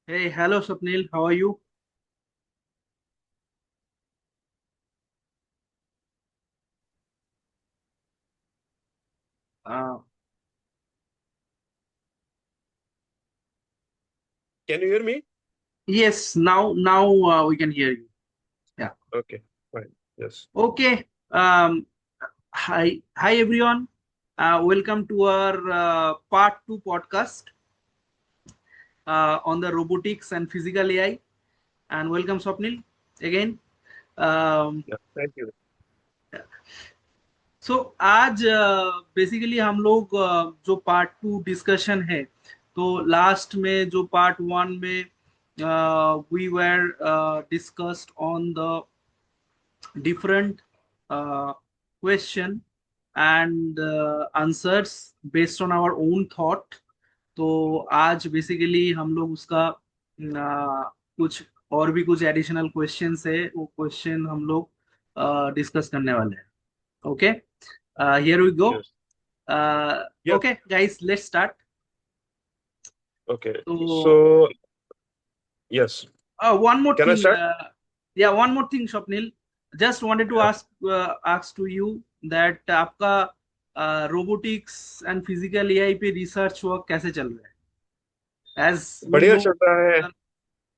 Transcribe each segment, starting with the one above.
Hey, hello Swapnil, how are you? Uh, Can you hear me? yes, now we can hear you. Yeah. Okay, fine. Yes. Okay. Hi everyone. Welcome to our part two podcast on the robotics and physical AI. And welcome Swapnil again. Um, Yeah. Thank you. सो आज basically हम लोग जो part two discussion है तो last में जो part one में we were discussed on the different question and answers based on our own thought. तो आज बेसिकली हम लोग उसका कुछ और भी कुछ एडिशनल क्वेश्चंस है वो क्वेश्चन हम लोग डिस्कस करने वाले हैं. Okay, here we go. Yes. Yes. Okay guys, let's start. Okay. तो So, yes. one more Can I thing. start? Yeah, one more thing, Swapnil. Just wanted to Yeah. ask to you that आपका robotics and physical AI पे research work कैसे चल रहा है? As we बढ़िया no. चल रहा है।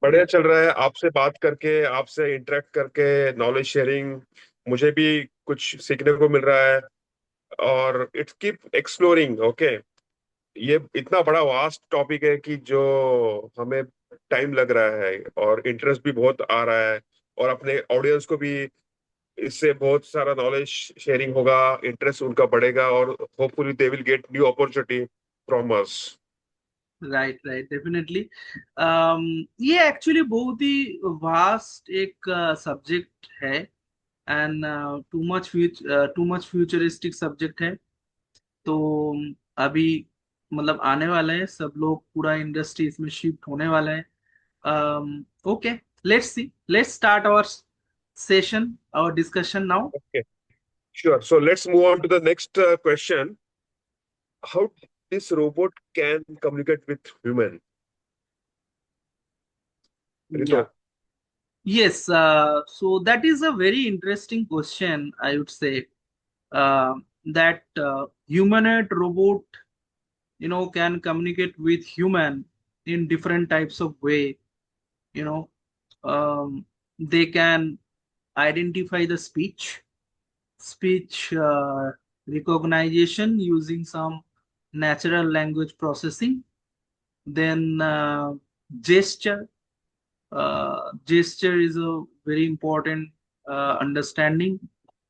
बढ़िया चल रहा है। आपसे बात करके, आपसे इंटरेक्ट करके, नॉलेज शेयरिंग, मुझे भी कुछ सीखने को मिल रहा है। और इट्स कीप एक्सप्लोरिंग। ओके। ये इतना बड़ा वास्ट टॉपिक है कि जो हमें टाइम लग रहा है और इंटरेस्ट भी बहुत आ रहा है। और अपने ऑडियंस को भी इससे बहुत सारा नॉलेज शेयरिंग होगा, इंटरेस्ट उनका बढ़ेगा और hopefully they will get new opportunity from us. Right right, definitely. ये एक्चुअली बहुत ही वास्ट एक सब्जेक्ट है and too much futuristic subject है. तो अभी मतलब आने वाले हैं सब लोग, पूरा इंडस्ट्री इसमें शिफ्ट होने वाला है. Okay, let's see, let's start our session, our discussion now. Okay, sure. So let's move on to the next question. How this robot can communicate with human? या, Rito. yes, so that is a very interesting question, I would say. That humanoid robot, can communicate with human in different types of way. you know they can identify the speech recognition using some natural language processing. Then gesture. Gesture is a very important understanding.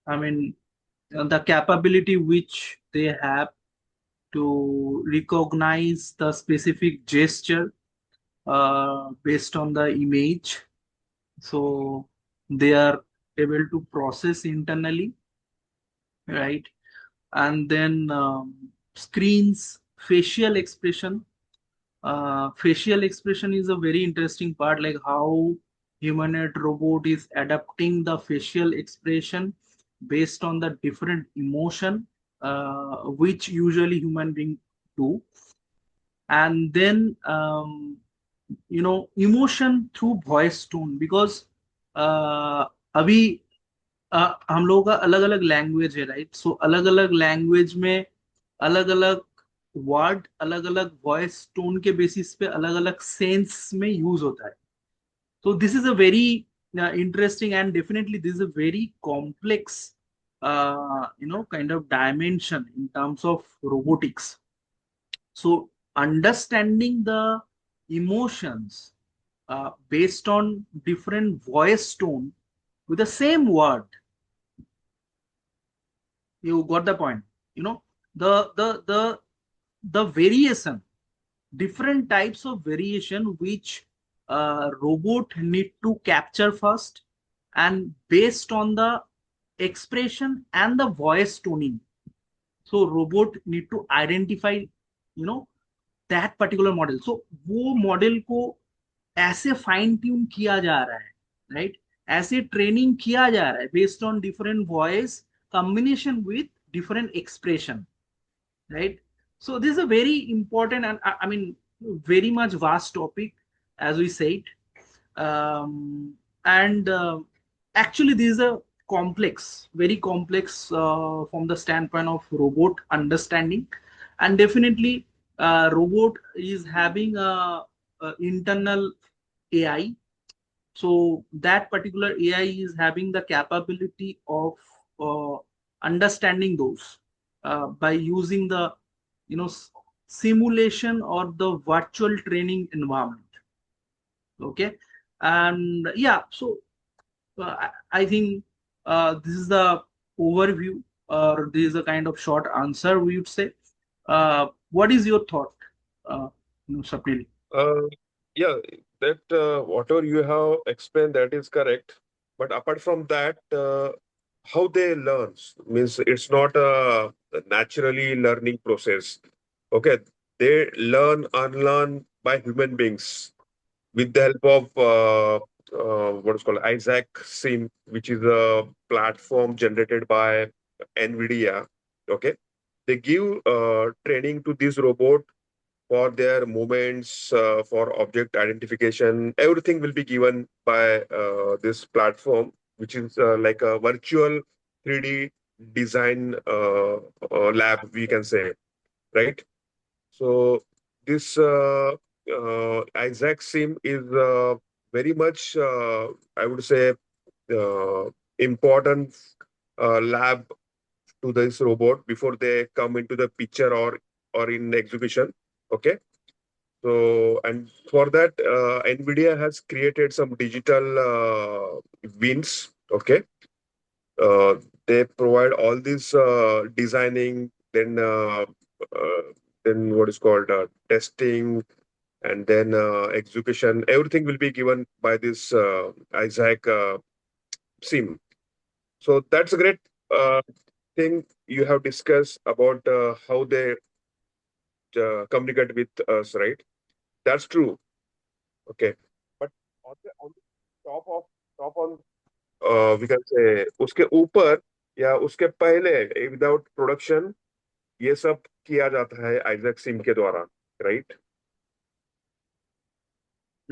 I mean, the capability which they have to recognize the specific gesture based on the image. So they are able to process internally, right? And then screens, facial expression is a very interesting part, like how humanoid robot is adapting the facial expression based on the different emotion which usually human being do. And then emotion through voice tone, because अभी हम लोगों का अलग अलग language है, right? सो अलग अलग language में अलग अलग वर्ड अलग अलग वॉइस टोन के बेसिस पे अलग अलग सेंस में यूज होता है. So this is a very interesting, and definitely this is a very complex, kind of dimension in terms of robotics. So understanding the emotions based on different voice tone with the same word, you got the point. The variation, different types of variation which robot need to capture first, and based on the expression and the voice toning, so robot need to identify that particular model. So वो model को ऐसे fine tune किया जा रहा है, right? ऐसे training किया जा रहा है based on different voice combination with different expression, right? So this is a very important and I mean very much vast topic. as we said. um, and actually this is a complex, very complex, from the standpoint of robot understanding. And definitely robot is having a internal AI. So that particular AI is having the capability of uh, understanding those by using the, simulation or the virtual training environment. Okay. And yeah, so I think this is the overview, or this is a kind of short answer we would say. What is your thought, Sapnil? Uh, yeah, that whatever you have explained, that is correct. But apart from that, how they learn means it's not a naturally learning process. Okay, they learn, unlearn by human beings with the help of what is called Isaac Sim, which is a platform generated by NVIDIA. Okay, they give training to this robot for their movements, for object identification. Everything will be given by this platform, which is like a virtual 3D design lab, we can say, right? So this Isaac Sim is very much, I would say, uh, important lab to this robot before they come into the picture or in execution. Okay. So, and for that, NVIDIA has created some digital wins. Okay. Uh, they provide all this uh, then what is called testing, and then execution. Everything will be given by this Isaac Sim. So that's a great uh, thing you have discussed about how they communicate with us, right? That's true. Okay. But on the top of top on we can say उसके ऊपर या उसके पहले without production ये सब किया जाता है आइजैक सिम के द्वारा, right?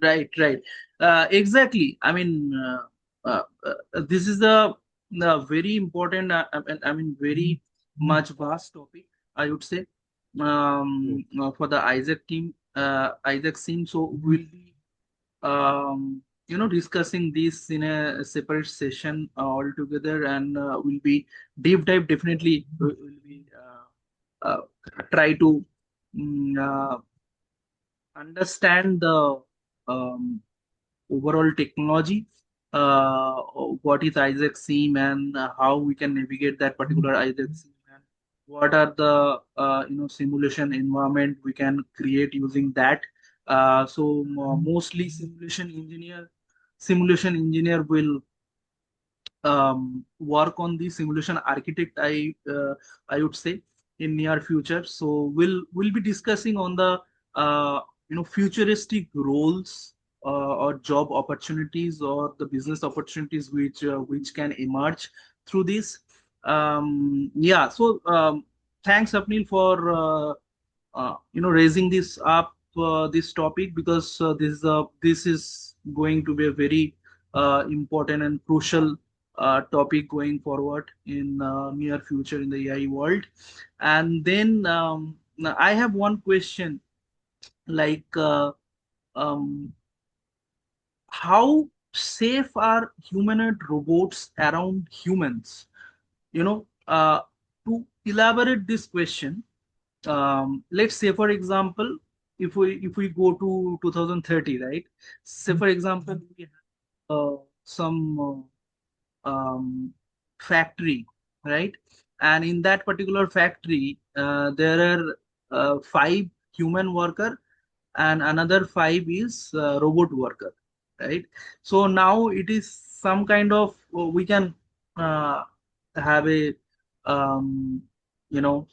Right, right. Exactly. I mean, this is the very important, very much vast topic, I would say, for the Isaac team, Isaac team. So we'll be, discussing this in a separate session altogether, and we'll be deep dive. Definitely, we'll be try to understand the um, overall technology, what is Isaac Sim, and how we can navigate that particular Isaac Sim, and what are the simulation environment we can create using that. Mostly simulation engineer will work on the simulation architect, I would say, in near future. So we'll be discussing on the futuristic roles, or job opportunities, or the business opportunities which can emerge through this. Yeah, so thanks Apnil for raising this up, this topic, because this is going to be a very important and crucial topic going forward in near future in the AI world. And then now I have one question, like um, how safe are humanoid robots around humans? To elaborate this question, let's say for example, if we go to 2030, right? Say for example, we have some factory, right? And in that particular factory, there are five human worker, and another five is robot worker, right? So now it is some kind of, we can uh, have a um, you know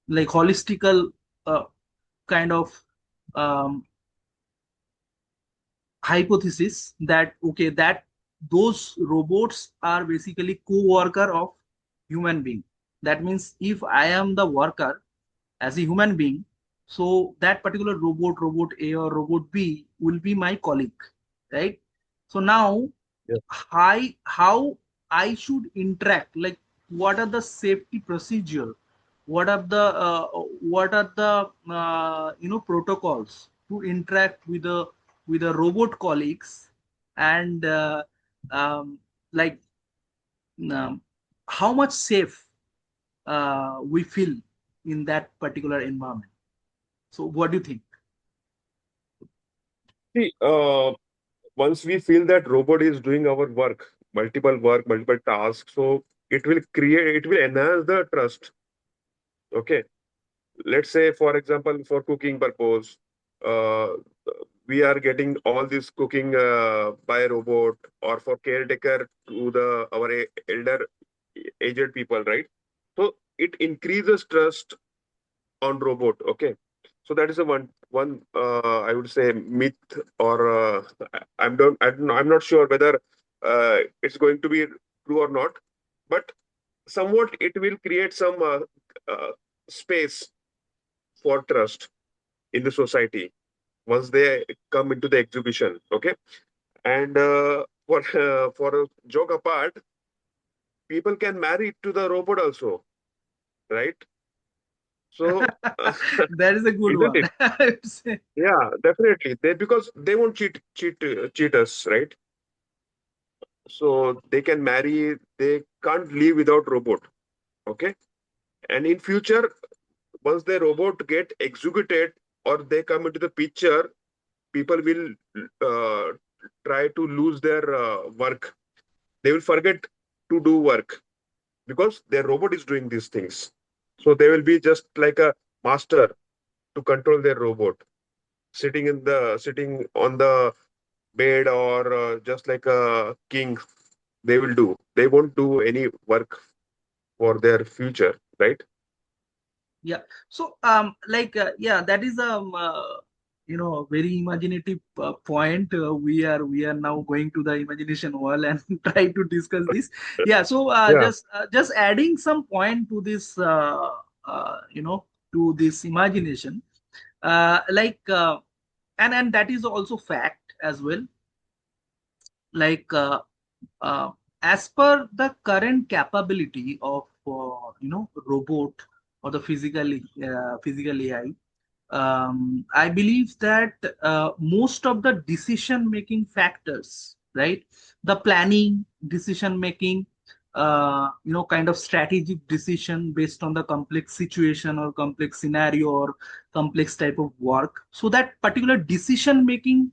like holistical uh, kind of um, hypothesis that, okay, that those robots are basically co-worker of human being. That means if I am the worker as a human being, So that particular robot, robot A or robot B, will be my colleague, right? So now, Yeah. how I should interact, like what are the safety procedure, what are the protocols to interact with the robot colleagues, and um, like um, how much safe we feel in that particular environment. So what do you think? See, once we feel that robot is doing our work, multiple tasks, so it will enhance the trust. Okay. Let's say, for example, for cooking purpose, uh, we are getting all this cooking by robot, or for caretaker to the our elder aged people, right? So it increases trust on robot. Okay, so that is a one I would say myth, or I'm not sure whether it's going to be true or not, but somewhat it will create some space for trust in the society once they come into the exhibition. Okay, and for a joke apart, people can marry to the robot also, right? So That is a good isn't one. it? I would say. Yeah, definitely. They, because they won't cheat us, right? So they can marry. They can't live without robot. Okay, and in future, once the robot get executed or they come into the picture, people will uh, try to lose their work. They will forget to do work because their robot is doing these things. So they will be just like a master to control their robot, sitting on the bed, or just like a king. They will do. They won't do any work for their future, right? Yeah. So yeah, that is very imaginative point. We are now going to the imagination wall and try to discuss this. Yeah. So Yeah. just adding some point to this to this imagination, like and that is also fact as well. Like uh, as per the current capability of robot or the physical AI, I believe that most of the decision making factors, right, the planning, decision making, kind of strategic decision based on the complex situation or complex scenario or complex type of work, so that particular decision making,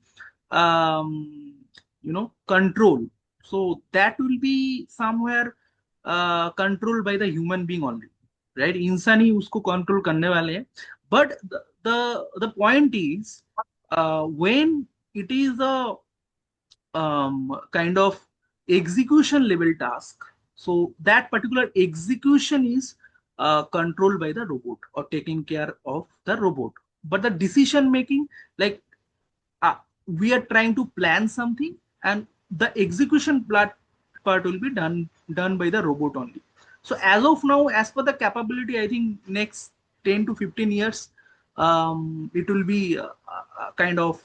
control, so that will be somewhere controlled by the human being only, right? इंसान ही उसको control करने वाले हैं. But the point is, when it is a kind of execution level task, so that particular execution is controlled by the robot or taking care of the robot. But the decision making, like uh, we are trying to plan something, and the execution part will be done by the robot only. So as of now, as per the capability, I think next 10 to 15 years, it will be a kind of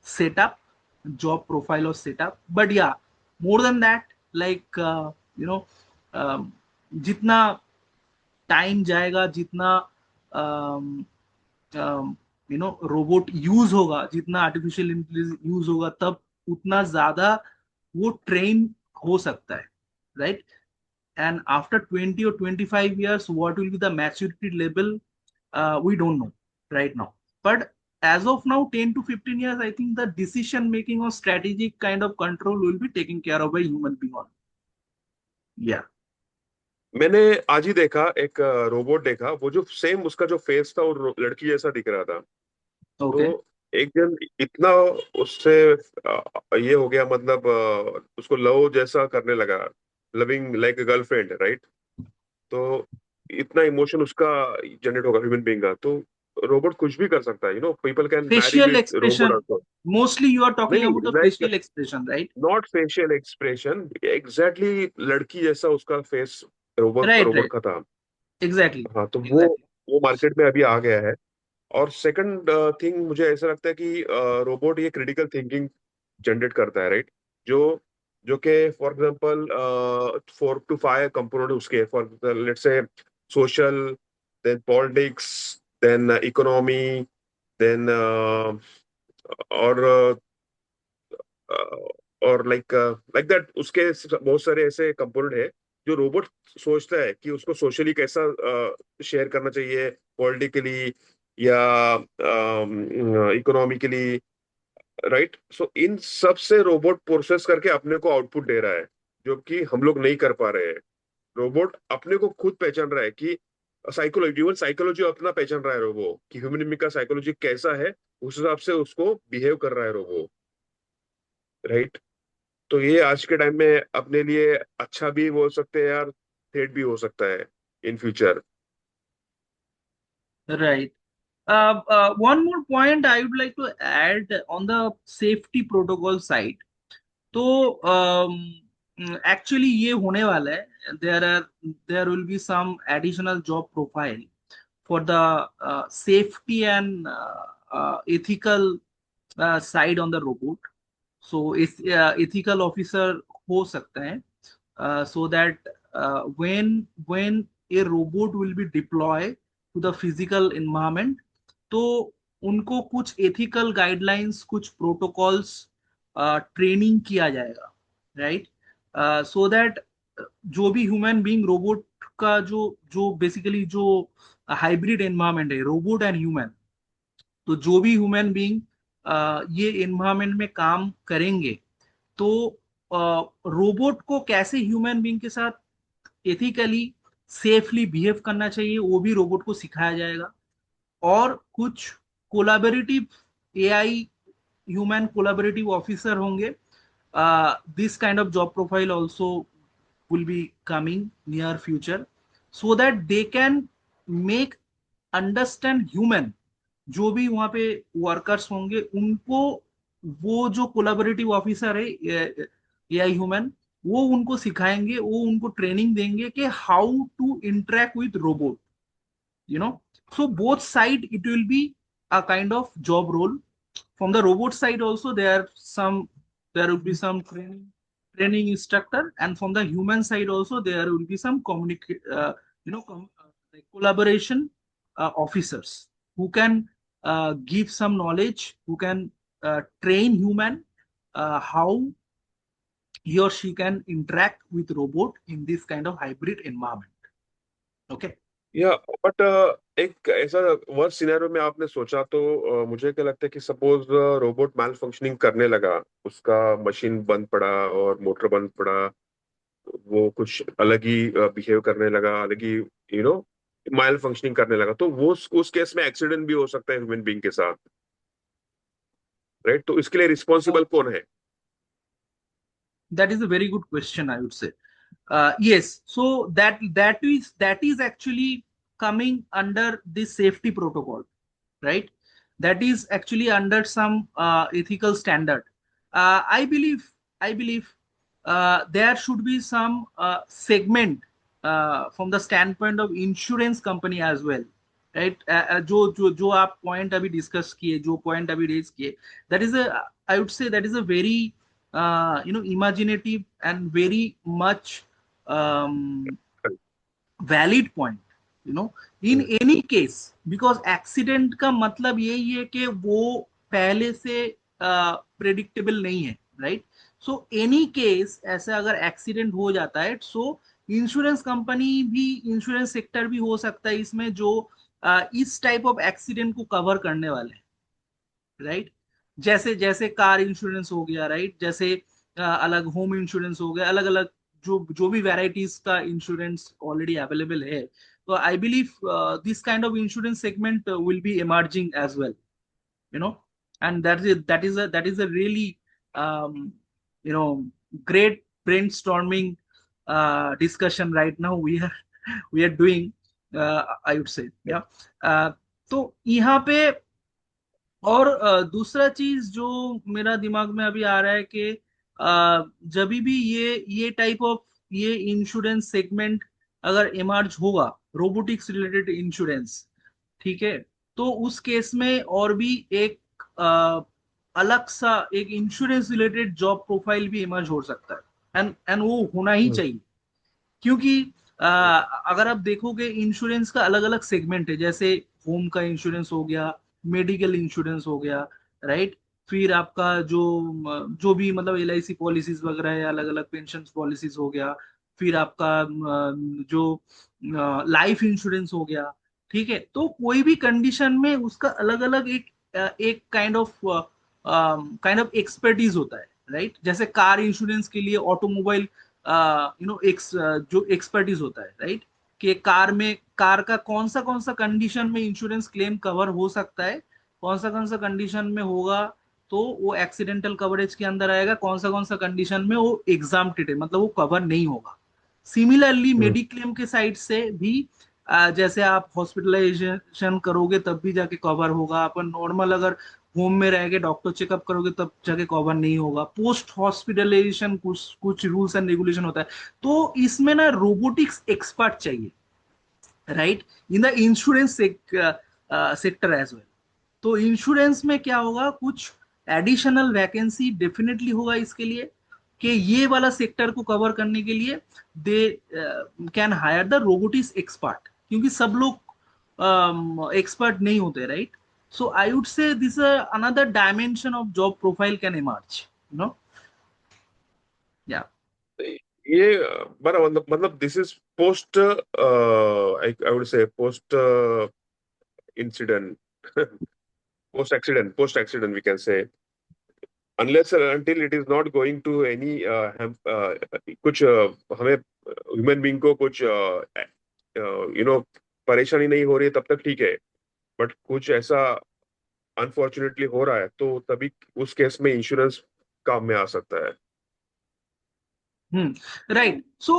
setup, job profile or setup. But yeah, more than that, like um, जितना time जाएगा, जितना robot use होगा, जितना artificial intelligence use होगा, तब उतना ज्यादा वो ट्रेन हो सकता है, right? And after 20 or 25 years, what will be the maturity level? We don't know right now. But as of now, 10 to 15 years, I think the decision making or strategic kind of control will be taken care of by human being only. Yeah. मैंने आज ही देखा एक robot देखा, वो जो same उसका जो face था वो लड़की जैसा दिख रहा था। Okay. तो एक जन इतना उससे ये हो गया, मतलब उसको लव जैसा करने लगा, loving like a girlfriend, right? तो इतना इमोशन उसका जनरेट होगा ह्यूमन बीइंग का, तो रोबोट कुछ भी कर सकता है, people can marry Facial with robot expression. Also. Mostly, you are talking नहीं, about the like facial expression, right? Not facial expression, exactly लड़की जैसा उसका face robot Right, robot right. का था। Exactly. हाँ, तो Exactly. वो मार्केट में अभी आ गया है। और सेकंड थिंग मुझे ऐसा लगता है कि रोबोट ये क्रिटिकल थिंकिंग जनरेट करता है, राइट? जो जो कि फॉर एग्जांपल 4 to 5 कंपोनेंट उसके, for let's say social, then politics, then economy, then और और लाइक लाइक दैट, उसके बहुत सारे ऐसे कंपोनेंट है जो रोबोट सोचता है कि उसको सोशली कैसा शेयर करना चाहिए, पॉलिटिकली या इकोनॉमिकली, राइट? सो इन सब से रोबोट प्रोसेस करके अपने को आउटपुट दे रहा है, जो कि हम लोग नहीं कर पा रहे हैं। रोबोट अपने को खुद पहचान रहा है कि साइकोलॉजी, इवन साइकोलॉजी अपना पहचान रहा है रोबो, कि ह्यूमन बीइंग का साइकोलॉजी कैसा है, उस हिसाब से उसको बिहेव कर रहा है रोबो, राइट? तो ये आज के टाइम में अपने लिए अच्छा भी हो सकते हैं यार, थ्रेट भी हो सकता है in future. Right. One more point I would like to add on the safety protocol side. तो एक्चुअली ये होने वाला है, there will be some additional job profile for the safety and ethical side on the robot. So इस ethical officer हो सकते हैं, so that when a robot will be deployed to the physical environment, तो उनको कुछ ethical guidelines, कुछ protocols training किया जाएगा, राइट? सो दैट जो भी ह्यूमन बीइंग रोबोट का जो जो बेसिकली जो हाइब्रिड एनवायरनमेंट है, रोबोट एंड ह्यूमन, तो जो भी ह्यूमन बीइंग ये एनवायरनमेंट में काम करेंगे, तो रोबोट को कैसे ह्यूमन बीइंग के साथ एथिकली सेफली बिहेव करना चाहिए वो भी रोबोट को सिखाया जाएगा। और कुछ collaborative AI human collaborative officer होंगे। This kind of job profile also will be coming near future, so that they can make understand human, जो भी वहां पे वर्कर्स होंगे उनको, वो जो कोलाबोरेटिव ऑफिसर है एआई ह्यूमन, वो उनको सिखाएंगे, वो उनको ट्रेनिंग देंगे कि how to interact with robot, you know. So both side it will be a kind of job role. From the robot side also there will be some training instructor, and from the human side also there will be some like collaboration officers who can give some knowledge, who can train human how he or she can interact with robot in this kind of hybrid environment. Okay. या but एक ऐसा worst scenario में आपने सोचा तो मुझे क्या लगता है कि सपोज रोबोट मैल फंक्शनिंग करने लगा, उसका मशीन बंद पड़ा और मोटर बंद पड़ा, वो कुछ अलग ही बिहेव करने लगा, अलग ही यू नो मैल फंक्शनिंग करने लगा, तो वो उस केस में एक्सीडेंट भी हो सकता है ह्यूमन बीइंग के साथ, राइट? तो इसके लिए रिस्पॉन्सिबल कौन है? That is a very good question, I would say. Yes, so that is actually coming under this safety protocol, right? That is actually under some ethical standard. I believe there should be some segment from the standpoint of insurance company as well, right? जो आप point अभी discuss किए, जो point अभी raise किए, that is a, I would say that is a very imaginative and very much valid point, you know. In any case, because accident का मतलब यही है कि वो पहले से प्रेडिक्टेबल नहीं है, राइट? सो एनी केस ऐसा अगर एक्सीडेंट हो जाता है, सो इंश्योरेंस कंपनी भी, इंश्योरेंस सेक्टर भी हो सकता है इसमें, जो इस टाइप ऑफ एक्सीडेंट को कवर करने वाले हैं, राइट? जैसे जैसे कार इंश्योरेंस हो गया, राइट? जैसे अलग होम इंश्योरेंस हो गया, अलग अलग जो जो भी वैरायटीज का इंश्योरेंस ऑलरेडी अवेलेबल है, तो I believe this kind of insurance segment will be emerging as well, you know. And that is a really um, great brainstorming discussion right now we are doing, I would say, yeah. तो यहाँ पे और दूसरा चीज जो मेरा दिमाग में अभी आ रहा है कि जब भी ये टाइप ऑफ ये इंश्योरेंस सेगमेंट अगर इमर्ज होगा, रोबोटिक्स रिलेटेड इंश्योरेंस, ठीक है, तो उस केस में और भी एक अलग सा एक इंश्योरेंस रिलेटेड जॉब प्रोफाइल भी इमर्ज हो सकता है, एंड वो होना ही हम्म, चाहिए। क्योंकि अगर आप देखोगे इंश्योरेंस का अलग अलग सेगमेंट है, जैसे होम का इंश्योरेंस हो गया, मेडिकल इंश्योरेंस हो गया, राइट। फिर आपका जो भी मतलब LIC पॉलिसीज वगैरह है, अलग अलग पेंशन पॉलिसीज हो गया। फिर आपका जो लाइफ इंश्योरेंस हो गया। ठीक है, तो कोई भी कंडीशन में उसका अलग अलग एक काइंड ऑफ एक्सपर्टीज होता है, राइट। जैसे कार इंश्योरेंस के लिए ऑटोमोबाइल जो एक्सपर्टीज होता है, राइट। कि कार का कौन सा कंडीशन में इंश्योरेंस क्लेम कवर हो सकता है, कौन सा कंडीशन में होगा तो वो एक्सीडेंटल कवरेज के अंदर आएगा, कौन सा कंडीशन में वो एग्जाम्प्टेड है, मतलब वो कवर नहीं होगा। सिमिलरली हम्म, मेडिक्लेम के साइड से भी जैसे आप हॉस्पिटलाइजेशन करोगे तब भी जाके कवर होगा, अपन नॉर्मल अगर होम में रह के डॉक्टर चेकअप करोगे तब जाके कवर नहीं होगा। पोस्ट हॉस्पिटलाइजेशन कुछ कुछ रूल्स एंड रेगुलेशन होता है। तो इसमें ना रोबोटिक्स एक्सपर्ट चाहिए, right, in the insurance sector as well. तो इंश्योरेंस में क्या होगा, कुछ एडिशनल वैकेंसी डेफिनेटली होगा इसके लिए, कि ये वाला सेक्टर को कवर करने के लिए they can hire the robotics expert, क्योंकि सब लोग एक्सपर्ट नहीं होते, right. So I would say this another dimension of job profile can emerge, no. या ये बड़ा मतलब this is post I would say post incident, post accident we can say, unless and until it is not going to any कुछ हमें human being को कुछ परेशानी नहीं हो रही है तब तक ठीक है। बट कुछ ऐसा अनफॉर्चुनेटली हो रहा है तो तभी उस केस में इंश्योरेंस काम में आ सकता है। Right. So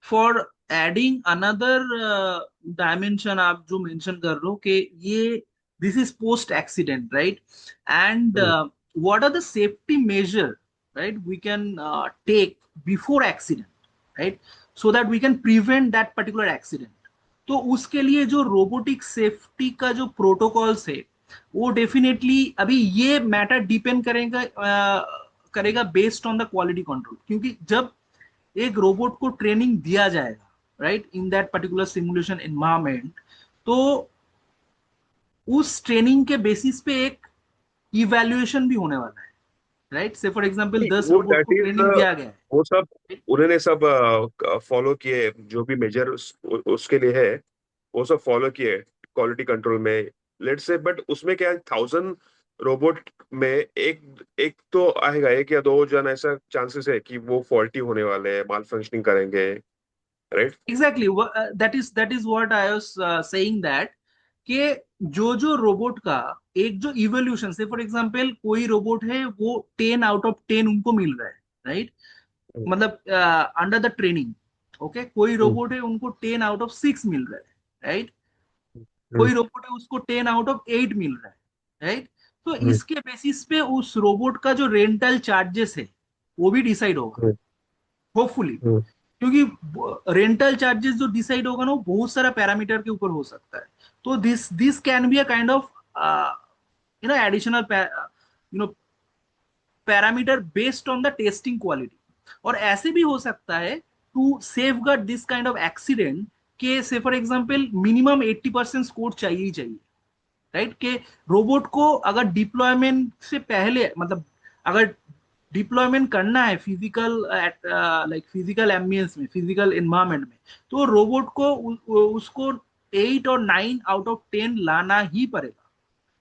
for adding another dimension, आप जो मेंशन कर रहे हो कि ये this is post accident, right. And hmm, what are the safety measure, right, we can take before accident, right, so that we can prevent that particular accident. तो उसके लिए जो रोबोटिक सेफ्टी का जो प्रोटोकॉल्स है, वो डेफिनेटली अभी ये मैटर डिपेंड करेगा based on the quality control. क्योंकि जब एक रोबोट को ट्रेनिंग दिया जाएगा, right, in that particular simulation environment, तो उस ट्रेनिंग के बेसिस पे एक इवैल्यूएशन भी होने वाला है, राइट। से फॉर एग्जांपल नहीं, 10 वो रोबोट दैट को इज ट्रेनिंग दिया गया वो सब है। उन्होंने सब फॉलो किए जो भी मेजर उसके लिए है, वो सब फॉलो किए क्वालिटी कंट्रोल में, लेट से। बट उसमें क्या है, 1000 रोबोट में एक एक तो आएगा, एक या दो जन ऐसा चांसेस है कि वो फॉल्टी होने वाले हैं, माल फंक्शनिंग करेंगे, right. Exactly, that is what I was saying that, कि जो रोबोट का एक जो इवोल्यूशन से, फॉर एग्जांपल कोई रोबोट है वो 10 आउट ऑफ 10 उनको मिल रहा है, राइट, मतलब अंडर द ट्रेनिंग। ओके, कोई रोबोट है उनको 10 आउट ऑफ 6 मिल रहा है, राइट। कोई रोबोट है उसको 10 आउट ऑफ 8 मिल रहा है, राइट। तो इसके बेसिस पे उस रोबोट का जो रेंटल चार्जेस है वो भी डिसाइड होगा, होपफुली। क्योंकि रेंटल चार्जेस जो डिसाइड होगा ना, वो बहुत सारा पैरामीटर के ऊपर हो सकता है। तो this can be a kind of additional parameter based on the testing quality. और ऐसे भी हो सकता है to safeguard this kind of accident, के से फॉर एग्जाम्पल मिनिमम 80% स्कोर चाहिए ही चाहिए, राइट। के रोबोट को अगर डिप्लॉयमेंट से पहले, मतलब अगर डिप्लॉयमेंट करना है फिजिकल लाइक फिजिकल एम्बियंस में, फिजिकल एनवायरमेंट में, तो रोबोट को उसको 8 और 9 आउट ऑफ 10 लाना ही पड़ेगा।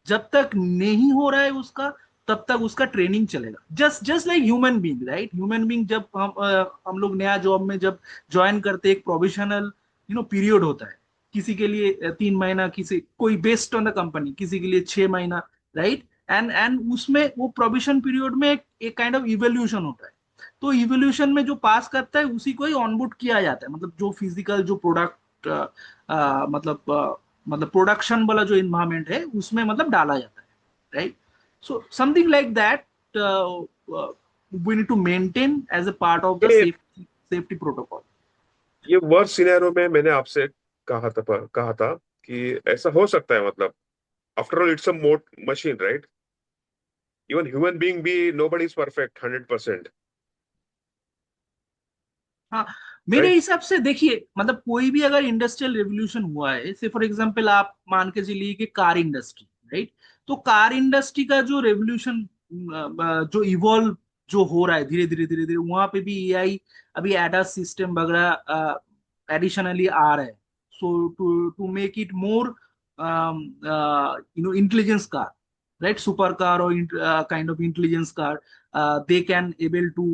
जब तक नहीं हो रहा है उसका, तब तक उसका ट्रेनिंग चलेगा, just just like human being, right. Human being जब हम लोग नया जॉब में जब ज्वाइन करते, एक प्रोविजनल पीरियड होता है। किसी के लिए 3 महीना, किसी कोई बेस्ड ऑन द कंपनी, किसी के लिए 6 महीना, राइट। एंड उसमें वो प्रोविजन पीरियड में एक काइंड ऑफ इवोल्यूशन होता है। तो इवोल्यूशन में जो पास करता है उसी को ही ऑनबोर्ड किया जाता है, मतलब जो फिजिकल जो प्रोडक्ट मतलब प्रोडक्शन वाला जो इन्वायरमेंट है उसमें मतलब डाला जाता है, right. So something like that we need to maintain as a part of the ये सेफ्टी प्रोटोकॉल। ये वर्स्ट सिनेरियो में मैंने आपसे कहा था कि ऐसा हो सकता है, मतलब आफ्टर ऑल इट्स अ मोट machine, right? Even human being भी, नोबडी इज परफेक्ट 100%, हाँ, मेरे राइट? हिसाब से देखिए, मतलब कोई भी अगर इंडस्ट्रियल रेवोल्यूशन हुआ है, से फॉर एग्जांपल आप मान के चलिए कि कार इंडस्ट्री, राइट? तो कार इंडस्ट्री का जो रेवोल्यूशन, जो इवॉल्व जो हो रहा है धीरे धीरे धीरे धीरे, वहां पे भी एआई, अभी एडास सिस्टम वगैरह एडिशनली आ रहे हैं। So to to make it more intelligence car, right? Supercar or kind of intelligence car, they can able to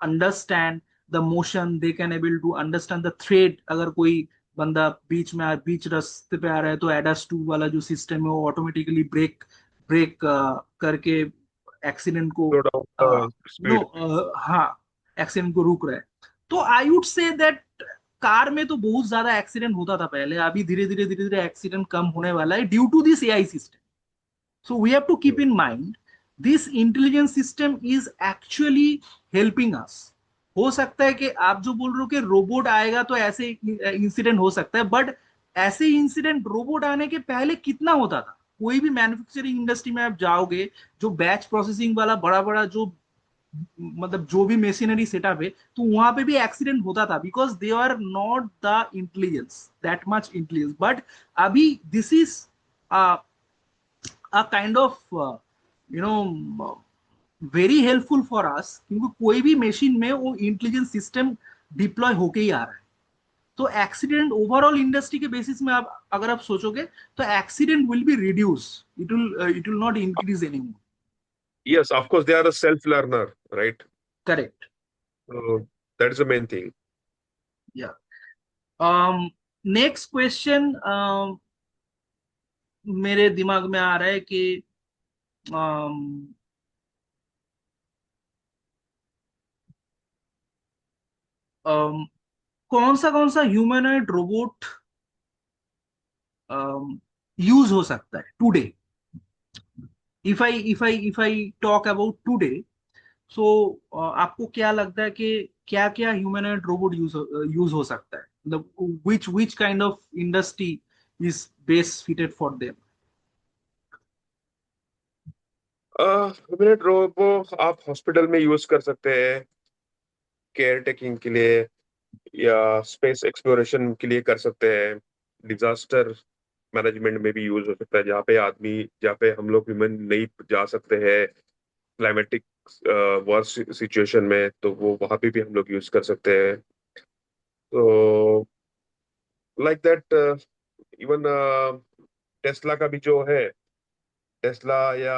understand the motion, they can able to understand the threat। अगर कोई बंदा बीच रास्ते पे आ रहा है तो एडास 2 वाला जो सिस्टम है वो ऑटोमेटिकली ब्रेक ब्रेक करके एक्सीडेंट को, स्लो डाउन नो, स्पीड। हाँ, एक्सीडेंट को रोक रहा है। तो आई वुड से दैट कार में तो बहुत ज्यादा एक्सीडेंट होता था पहले, अभी धीरे धीरे एक्सीडेंट कम होने वाला है due to this AI system. So we have to keep in mind this intelligence system is actually helping us। हो सकता है कि आप जो बोल रहे हो कि रोबोट आएगा तो ऐसे इंसिडेंट हो सकता है, बट ऐसे इंसिडेंट रोबोट आने के पहले कितना होता था? कोई भी मैन्युफैक्चरिंग इंडस्ट्री में आप जाओगे, जो बैच प्रोसेसिंग वाला बड़ा बड़ा जो, मतलब जो भी मशीनरी सेटअप है, तो वहां पे भी एक्सीडेंट होता था, because they are not the intelligence, that much intelligence. But अभी this is a kind of you know very helpful for us, क्योंकि कोई भी मशीन में वो इंटेलिजेंस सिस्टम डिप्लॉय होके ही आ रहा है। तो एक्सीडेंट ओवरऑल इंडस्ट्री के बेसिस में आप अगर आप सोचोगे, तो accident will be reduce, it will not increase anymore. Yes, of course, they are a self-learner, right? Correct. So that is the main thing. या नेक्स्ट क्वेश्चन मेरे दिमाग में आ रहा है कि um, um, कौन सा ह्यूमनॉइड रोबोट यूज हो सकता है today? If I talk about today, so आपको क्या लगता है कि क्या क्या ह्यूमनॉइड रोबोट यूज हो सकता है? मतलब which kind of industry is best fitted for them? Minute robo आप हॉस्पिटल में यूज कर सकते हैं, केयर टेकिंग के लिए, या स्पेस एक्सप्लोरेशन के लिए कर सकते हैं, डिजास्टर मैनेजमेंट में भी यूज हो सकता है, जहाँ पे हम लोग ह्यूमन नहीं जा सकते हैं, क्लाइमेटिक वर्स्ट सिचुएशन में, तो वो वहाँ पे भी हम लोग यूज कर सकते हैं। तो लाइक दैट, इवन टेस्ला का भी जो है, टेस्ला या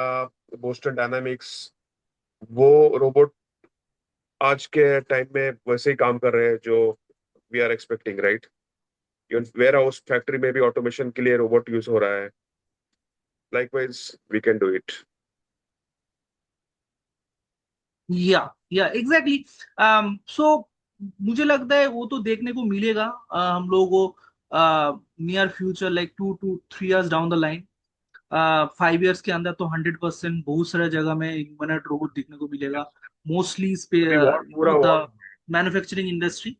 बोस्टन डायनामिक्स, वो रोबोट आज के टाइम में वैसे ही काम कर रहे हैं जो we are expecting, right? Even warehouse factory में भी ऑटोमेशन के लिए रोबोट यूज हो रहा है। Likewise we can do it. या एग्जैक्टली। सो मुझे लगता है वो तो देखने को मिलेगा हम लोगों को near future, like 2 to 3 years down the line. 5 years के अंदर तो 100% बहुत सारे जगह में ह्यूमनॉइड रोबोट देखने को मिलेगा, मोस्टली अभी वॉर पूरा द वॉर। Manufacturing industry.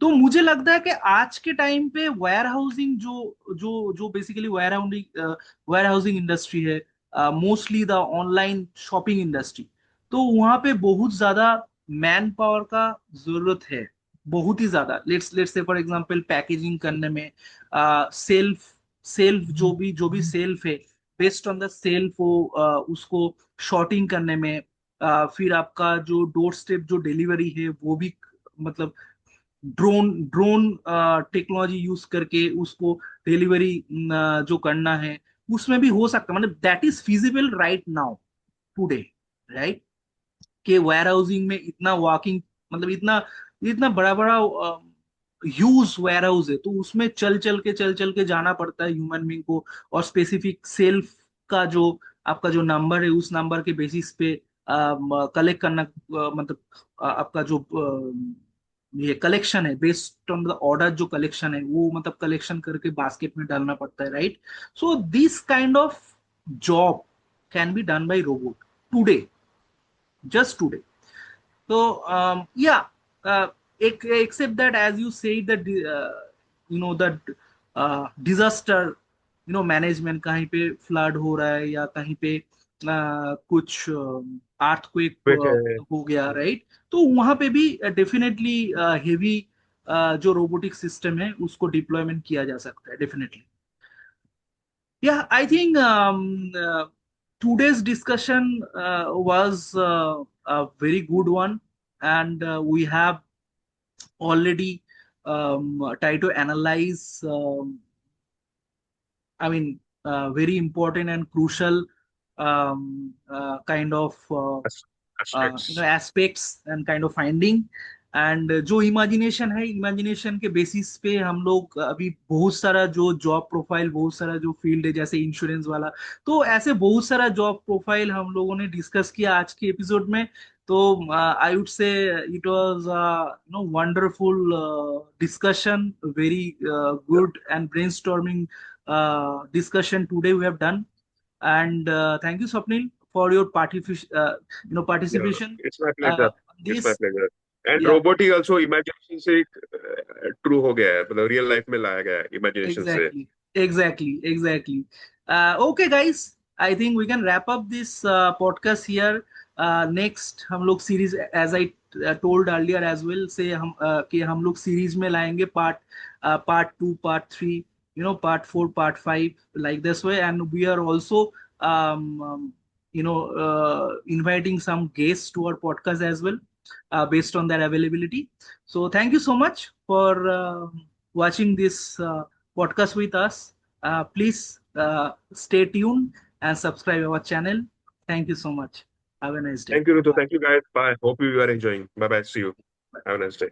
तो मुझे लगता है कि आज के टाइम पे वेयर हाउसिंग जो जो जो बेसिकली वेयर हाउसिंग इंडस्ट्री है, mostly the online shopping industry, तो वहां पे बहुत ज्यादा मैन पावर का जरूरत है, बहुत ही ज्यादा। Let's let's say for example packaging करने में, सेल्फ सेल्फ जो भी सेल्फ है, बेस्ड ऑन द सेल्फ वो उसको शॉर्टिंग करने में, फिर आपका जो डोर स्टेप जो डिलीवरी है वो भी, मतलब ड्रोन ड्रोन टेक्नोलॉजी यूज करके उसको डिलीवरी जो करना है, उसमें भी हो सकता है। मतलब that is feasible right now today, right? कि वेयर हाउसिंग में इतना वॉकिंग, मतलब इतना इतना बड़ा बड़ा ह्यूज वेयर हाउस है, तो उसमें चल चल के जाना पड़ता है ह्यूमन बींग को। और स्पेसिफिक सेल्फ का जो आपका जो नंबर है, उस नंबर के बेसिस पे कलेक्ट करना, मतलब आपका जो ये कलेक्शन है, बेस्ड ऑन द ऑर्डर जो कलेक्शन है वो, मतलब कलेक्शन करके बास्केट में डालना पड़ता है, right? So this kind of job can be done by robot today, just today. तो या except that, as you say, that the disaster, management, कहीं पे फ्लड हो रहा है या कहीं पे कुछ अर्थक्वेक quick है। हो गया, राइट? तो वहां पे भी डेफिनेटली हेवी जो रोबोटिक सिस्टम है उसको डिप्लॉयमेंट किया जा सकता है, definitely. Yeah, I think today's discussion was a very good one, and we have already tried to analyze, I mean, very important and crucial kind of Aspects। aspects and kind of finding, and जो imagination है, imagination के basis पे हम लोग अभी बहुत सारा जो जॉब प्रोफाइल, बहुत सारा जो फील्ड है जैसे इंश्योरेंस वाला, तो ऐसे बहुत सारा जॉब प्रोफाइल हम लोगों ने डिस्कस किया आज के एपिसोड में। तो आई वुड से it was wonderful discussion, very good and brainstorming discussion today we have done, and thank you, Swapnil, for your Yeah, participation it's my pleasure। on It's my this। pleasure। And Yeah, robot he also imagination से true हो गया है, मतलब real life में लाया गया है imagination से। exactly. Okay, guys, I think we can wrap up this podcast here. Next, हम लोग series, as I told earlier as well, से कि हम लोग सीरीज में लाएंगे part 2, part 3, part 4, part 5, like this way, and we are also inviting some guests to our podcast as well, based on their availability. So thank you so much for watching this podcast with us. Please stay tuned and subscribe our channel. Thank you so much. Have a nice day. Thank you Ritu, Bye. Thank you guys, bye, hope you are enjoying, bye bye, see you, have a nice day.